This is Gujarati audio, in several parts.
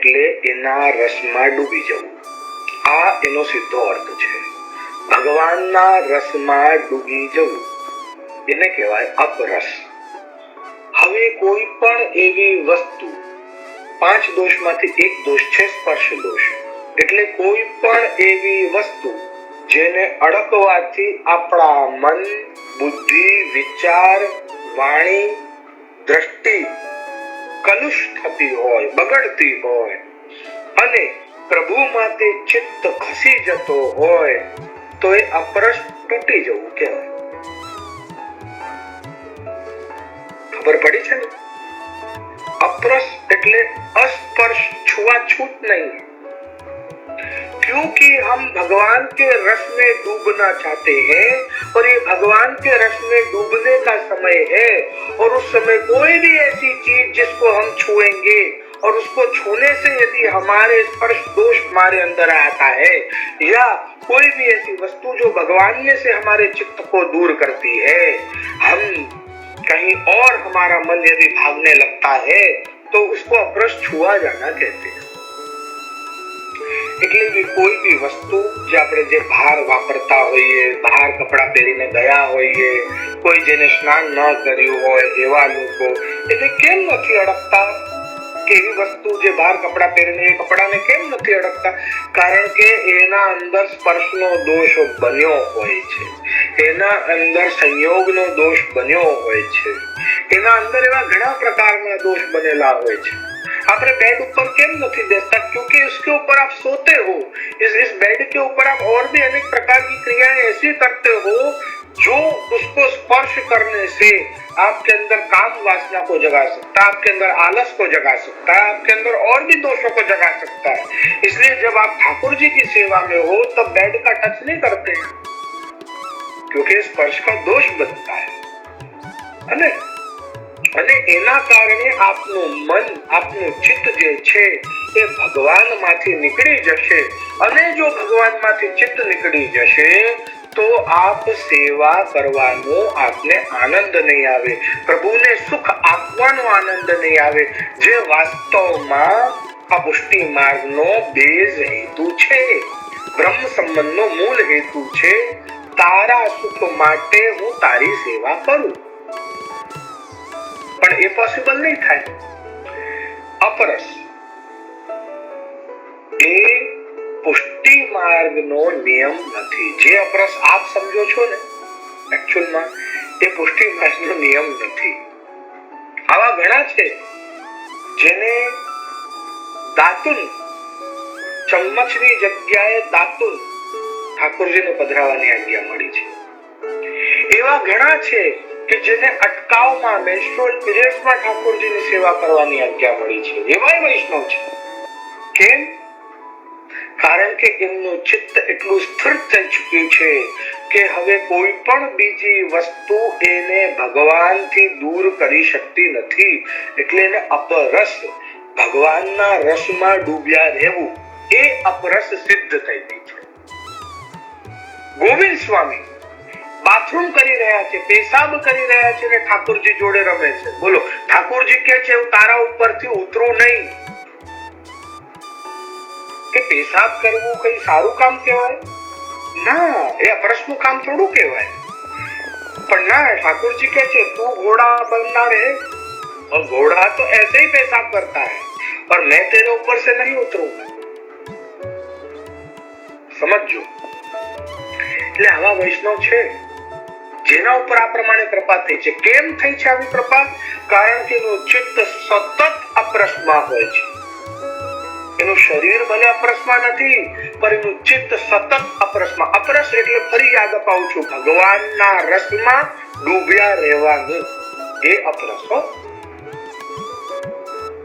એટલે એના રસમાં ડૂબી જવું. આ એનો સીધો અર્થ છે. ભગવાનના રસમાં ડૂબી જવું એને કહેવાય અપરસ. હવે કોઈ પણ એવી વસ્તુ, 5 દોષમાંથી એક દોષ છે સ્પર્શ દોષ. એટલે કોઈ પણ એવી વસ્તુ જેને અડકવાથી આપણા મન, બુદ્ધિ, વિચાર, વાણી, દ્રષ્ટિ કલુષ થતી હોય, બગડતી હોય અને પ્રભુમાં તે ચિત્ત ખસી જતો હોય તો એ અપરસ તૂટી જવું કહેવાય. ખબર પડી છે ને? अपरस એટલે अस्पर्श, छुआछूत नहीं, क्योंकि हम भगवान के रस में डूबना चाहते हैं और ये भगवान के रस में डूबने का समय है और उस समय कोई भी ऐसी चीज जिसको हम छुएंगे और उसको छूने से यदि हमारे स्पर्श दोष हमारे अंदर आता है या कोई भी ऐसी वस्तु जो भगवान में से हमारे चित्त को दूर करती है, हम कहीं और हमारा मन यदि भागने लगता है तो उसको अपरस छुआ जाना कहते हैं. એટલે કે કોઈ બી વસ્તુ જે આપણે જે બહાર વાપરતા હોઈએ, બહાર કપડા પહેરીને ગયા હોઈએ, કોઈ જેને સ્નાન ન કર્યું હોય એવા લોકો એટલે કેમ નથી અડકતા? કે એવી વસ્તુ જે બહાર કપડા પહેરીને એ કપડાને કેમ નથી અડકતા? કારણ કે એના અંદર સ્પર્શનો દોષ બન્યો હોય છે, એના અંદર સંયોગનો દોષ બન્યો હોય છે, એના અંદર એવા ઘણા પ્રકારના દોષ બનેલા હોય છે. आपने बेड ऊपर क्यों नहीं देता? क्योंकि इसके ऊपर आप सोते हो, इस बेड के ऊपर आप और भी अनेक प्रकार की क्रियाएं ऐसी करते हो जो उसको स्पर्श करने से आपके अंदर काम वासना को जगा सकता है, आपके अंदर आलस को जगा सकता है, आपके अंदर और भी दोषों को जगा सकता है. इसलिए जब आप ठाकुर जी की सेवा में हो तब बेड का टच नहीं करते हैं, क्योंकि स्पर्श का दोष बनता है. અને એના કારણે આપનું મન, આપનું ચિત્ત જે છે એ ભગવાનમાંથી નીકળી જશે. અને જો ભગવાનમાંથી ચિત્ત નીકળી જશે તો આપ સેવા કરવાનો આપને આનંદ નહીં આવે, પ્રભુને સુખ આપવાનો આનંદ નહીં આવે, જે વાસ્તવમાં આ પુષ્ટિ માર્ગનો બેઝ હેતુ છે, બ્રહ્મ સંબંધનો મૂળ હેતુ છે. તારા સુખ માટે હું તારી સેવા કરું, પણ એ પોસિબલ નહીં થાય. અપરસ એ પુષ્ટિ માર્ગનો નિયમ નથી. જે અપરસ આપ સમજો છો ને, એકચ્યુઅલમાં એ પુષ્ટિ માર્ગનો નિયમ નથી. આવા ઘણા છે જેને દાતુન, ચમ્મચની જગ્યાએ દાતુન ઠાકોરજીને પધરાવવાની આજ્ઞા મળી છે. એવા ઘણા છે કે જેને અટકાવમાં, મેન્સ્ટ્રુઅલ પીરિયડ્સમાં ઠાકોરજીની સેવા કરવાની આજ્ઞા મળી છે. એવાય વૈષ્ણવ છે. કેમ? કારણ કે એમનું ચિત્ત એટલું સ્થિર થઈ ચૂક્યું છે કે હવે કોઈ પણ બીજી વસ્તુ એને ભગવાનથી દૂર કરી શકતી નથી. એટલે એને અપરસ, ભગવાનના રસમાં ડૂબ્યા રહેવું, એ અપરસ સિદ્ધ થઈ ગઈ છે. ગોવિંદ સ્વામી બાથરૂમ કરી રહ્યા છે, પેશાબ કરી રહ્યા છે ને ઠાકોરજી જોડે રમે છે. બોલો, ઠાકોરજી કે છે હું તારા ઉપરથી ઉતરું નહીં. કે પેશાબ કરવું કઈ સારું કામ કહેવાય? ના, એ અપરસનું કામ થોડું કહેવાય. પણ ના, ઠાકોરજી કે છે તું घोड़ा बनना है और घोड़ा तो ऐसे ही पेशाब करता है और मैं तेरे ऊपर से नहीं उतरूंगा. સમજો. એટલે આવા વૈષ્ણવ છે જેના ઉપર આ પ્રમાણે કૃપા થઈ છે. કેમ થઈ છે આવી કૃપા? કારણ કે એનું ચિત્ત સતત અપરસમાં હોય છે. એનું શરીર ભલે અપરસમાં નથી, પણ એનું ચિત્ત સતત અપરસમાં. અપરસ એટલે ફરી યાદ અપાવું છું, ભગવાનના રસમાં ડૂબ્યા રહેવાનું, એ અપરસ.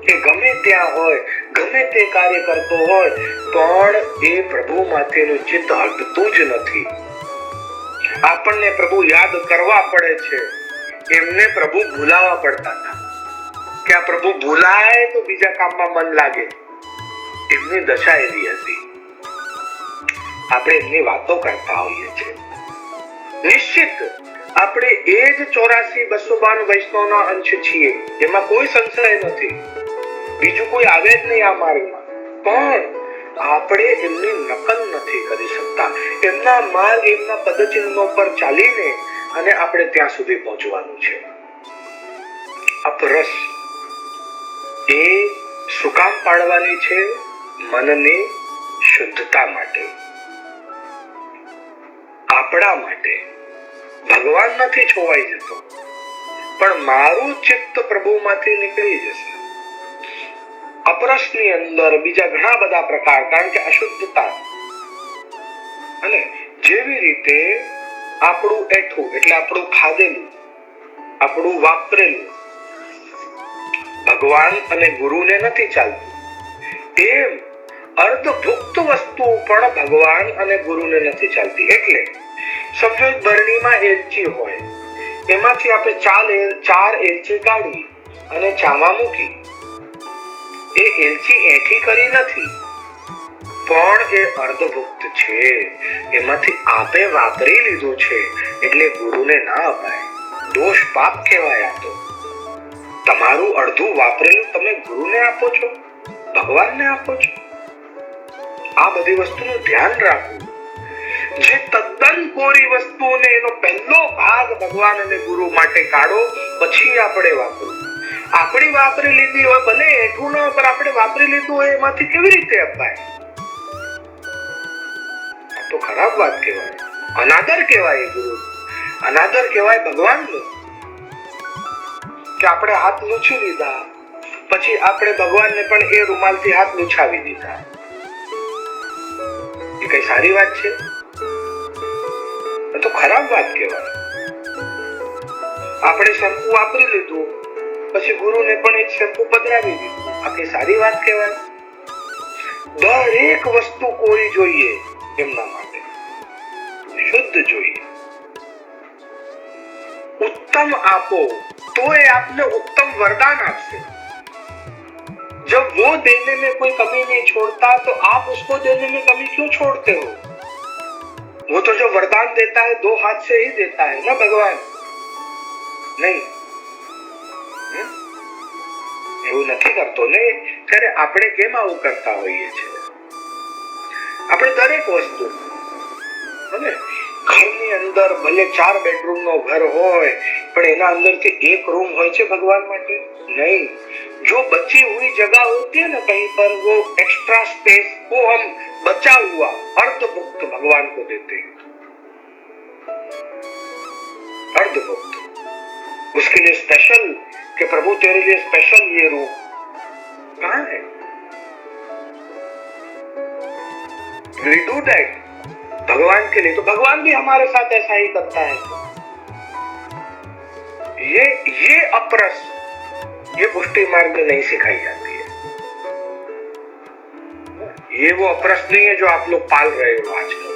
કે ગમે ત્યાં હોય, ગમે તે કાર્ય કરતો હોય પણ એ પ્રભુ માટેનું ચિત્ત હટતું જ નથી. આપણને પ્રભુ યાદ કરવા પડે છે, એમને પ્રભુ ભૂલાવા પડતા હતા કે આ પ્રભુ ભૂલાય તો બીજા કામમાં મન લાગે. એમની દશા એવી હતી. આપણે એમની વાતો કરતા હોઈએ છીએ. નિશ્ચિત આપણે એ જ 84,292 વૈષ્ણવના અંશ છીએ, એમાં કોઈ સંશય નથી. બીજું કોઈ આવે જ નહીં આ માર્ગમાં. પણ આપણે એમની નકલ નથી કરી શકતા. એમના માર્ગ, એમના પદચિહ્નો પર ચાલીને અને આપણે ત્યાં સુધી પહોંચવાનું છે. અપરસ એ શું કામ પાડવાની છે? મનની શુદ્ધતા માટે, આપણા માટે. ભગવાન નથી છોવાઈ જતો, પણ મારું ચિત્ત પ્રભુમાંથી નીકળી જશે. અપરસની અંદર બીજા ઘણા બધા પ્રકાર, કારણ કે અશુદ્ધતા. અને જેવી રીતે આપણું એઠું એટલે આપણું ખાધેલું, આપણું વાપરેલું ભગવાન અને ગુરુને નથી ચાલતું, એમ અર્ધભુક્ત વસ્તુ પણ ભગવાન અને ગુરુને નથી ચાલતી. એટલે સફેદ બરણીમાં એલચી હોય, એમાંથી આપણે ચાર એલચી કાઢી અને ચામાં મૂકી. એ એલચી એઠી કરી નથી, પણ એ અર્ધભુક્ત છે. એમાંથી આપે વાપરી લીધું છે, એટલે ગુરુને ના અપાય. દોષ પાપ કહેવાય. આ તો તમારું અડધું વાપરેલું તમે ગુરુને આપો છો, ભગવાનને આપો છો. આ બધી વસ્તુનું ધ્યાન રાખવું. જે તદ્દન કોરી વસ્તુને એનો પહેલો ભાગ ભગવાન અને ગુરુ માટે કાઢો, પછી આપણે વાપરો. આપણી વાપરી લીધી હોય, ભલે એઠું ન, પર આપણે વાપરી લીધું હોય, એમાંથી કેવી રીતે અપાય? આ તો ખરાબ વાત કહેવાય, અનાદર કહેવાય. ગુરુ અનાદર કહેવાય ભગવાનનું. કે આપણે હાથ લૂછી લીધા, પછી આપણે ભગવાનને પણ એ રૂમાલથી હાથ લૂછાવી દીધા. એ કઈ સારી વાત છે? તો ખરાબ વાત કહેવાય. આપણે શેમ્પુ વાપરી લીધું, પછી ગુરુને પણ એક શેમ્પુ પધરાવી દીધું. આ કઈ સારી વાત કહેવાય? દરેક વસ્તુ કોરી જોઈએ, એમના માટે શુદ્ધ જોઈએ. उत्तम आपो तो ये आपने उत्तम वरदान आपसे. जब वो देने में कोई कमी नहीं छोड़ता, तो आप उसको देने में कमी क्यों छोड़ते हो? वो तो जो वरदान देता है दो हाथ से ही देता है ना भगवान. नहीं, એવું નથી કરતો ને. ત્યારે આપણે કેમ આવું કરતા હોઈએ છીએ? આપણે દરેક વસ્તુ ઘરની અંદર ભલે 4 બેડરૂમ નો ઘર હોય, પણ એના અંદરથી એક રૂમ હોય છે ભગવાન માટે? नहीं. जो बची हुई जगह होती है ना कहीं पर, वो एक्स्ट्रा स्पेस को हम बचा हुआ अर्धभुक्त भगवान को देते हैं. अर्धभुक्त, उसके लिए स्पेशल, कि प्रभु तेरे लिए स्पेशल ये रूप कहाँ है? We do that भगवान के लिए. तो भगवान भी हमारे साथ ऐसा ही करता है. ये अपरस, ये पुष्टि मार्ग में नहीं सिखाई जाती है. ये वो अपरस नहीं है जो आप लोग पाल रहे हो आजकल.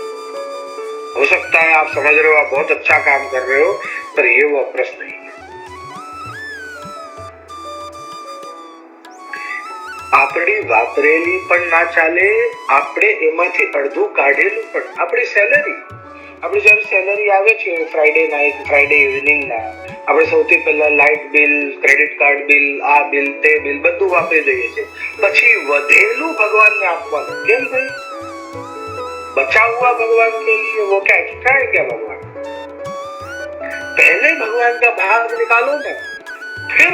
हो सकता है आप समझ रहे हो आप बहुत अच्छा काम कर रहे हो, पर ये वो अपरस नहीं है. આપણી વાપરેલી પણ ના ચાલે, આપણે એમાંથી અડધું કાઢેલું પણ. આપણી સેલરી, આપણી જયારે સેલરી આવે છે ફ્રાઈડે નાઇટ, ફ્રાઈડે ઇવનિંગ ના, આપણે સૌથી પહેલા light bill, credit card bill, આ બિલ, તે બિલ બધું વાપરી દઈએ છીએ. પછી વધેલું ભગવાનને આપવાનું. કેમ ભાઈ? बचा हुआ भगवान के लिए, वो क्या एक्स्ट्रा है क्या भगवान? पहले भगवान का भाग निकालो ना, फिर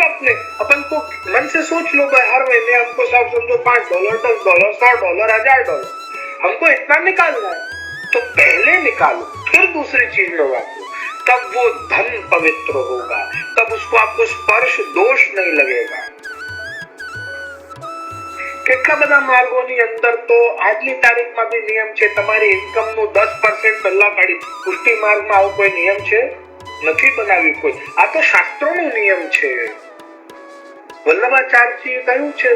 अपन को मन से सोच लो भाई, हर महीने हमको सब समझो $5, $10, $100, $1000 हमको इतना निकालना है, तो पहले निकालो, फिर दूसरी चीज में वापरो. तब वो धन पवित्र होगा, तब उसको आपको स्पर्श दोष नहीं लगेगा. કેટલા બધા માર્ગોની અંદર તો આજની તારીખમાં બી નિયમ છે, તમારી ઇન્કમ નું 10% પહેલા કાઢી. પુષ્ટિ માર્ગમાં આવો કોઈ નિયમ છે? નથી બનાવ્યું કોઈ. આ તો શાસ્ત્રોનો નિયમ છે. વલ્લભાચાર્યજીએ કહ્યું છે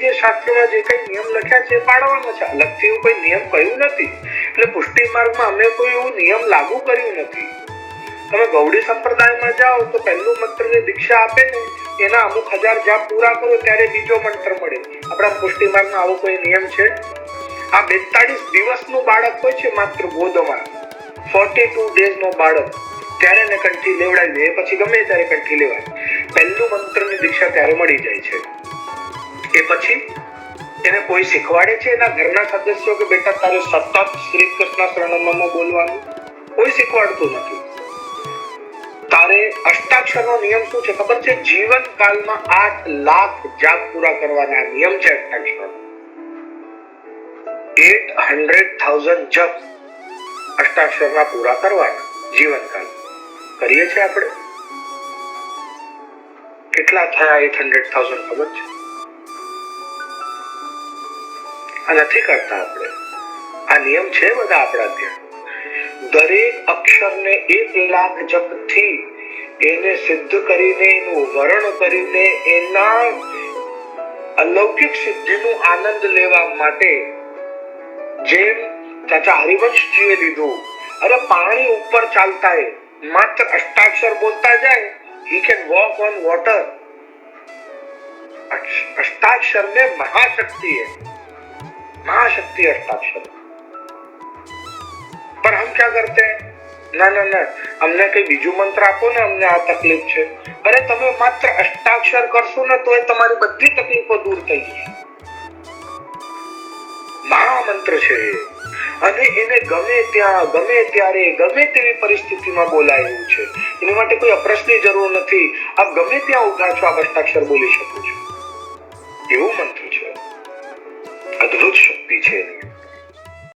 જે શાસ્ત્રોમાં જે કઈ નિયમ લખ્યા છે પાડવાના છે. અલગથી એવું કોઈ નિયમ કહ્યું નથી. એટલે પુષ્ટિ માર્ગમાં અમે કોઈ એવું નિયમ લાગુ કર્યું નથી. તમે ગૌડી સંપ્રદાયમાં જાઓ તો પહેલું મંત્રની દીક્ષા આપે ને, એના અમુક 1000 જાપ પૂરા કરો ત્યારે બીજો મંત્ર મળે. આપણા પુષ્ટિ માર્ગમાં આવો કોઈ નિયમ છે? આ 42 દિવસનું બાળક હોય છે માત્ર ગોદમાં, 42 ડેઝનો બાળક, ત્યારે એને કંઠી લેવડાવી દે, પછી ગમે ત્યારે કંઠી લેવાય. પહેલું મંત્રની દીક્ષા ત્યારે મળી જાય છે. એ પછી એને કોઈ શીખવાડે છે એના ઘરના સદસ્યો કે બેટા તારે સતત શ્રી કૃષ્ણ શરણમ બોલવાનું? કોઈ શીખવાડતું નથી. તારે અષ્ટાક્ષરનો નિયમ શું છે ખબર છે? જીવન કાળમાં 8 લાખ જાપ પૂરા કરવાના નિયમ છે અષ્ટાક્ષર. 800,000 જપ અષ્ટાક્ષરના પૂરા કરવાના જીવનકાળ. કરીએ છીએ આપણે? કેટલા થયા 800,000 ખબર છે? આ નથી કરતા આપણે. આ નિયમ છે બધા આપણા ત્યાં. દરેક અક્ષરને 1 લાખ જપથી એને સિદ્ધ કરીને, એનું વરણ કરીને, એના અલૌકિક સિદ્ધિનો આનંદ લેવા માટે જેમ ચાચા હરિવંશજીએ લીધું, અરે પાણી ઉપર ચાલતા હે, માત્ર અષ્ટાક્ષર બોલતા જાય, he can walk on water. अष्टाक्षर में महाशक्ति है, महाशक्ति अष्टाक्षर. पर हम क्या करते हैं? ના ના ના, અમને કઈ બીજું મંત્ર આપો ને, અમને આ તકલીફ છે. અરે તમે માત્ર અષ્ટાક્ષર કરશો ને તો એ તમારી બધી તકલીફો દૂર થઈ જશે. મહામંત્ર છે અને એને ગમે ત્યાં, ગમે ત્યારે, ગમે તેવી પરિસ્થિતિમાં બોલાય એવું છે. એની માટે કોઈ અપ્રશ્નની જરૂર નથી. આપ ગમે ત્યાં ઉભા છો, આપ અષ્ટાક્ષર બોલી શકો છો. એવું મંત્ર છે. અદ્ભુત શક્તિ છે એની.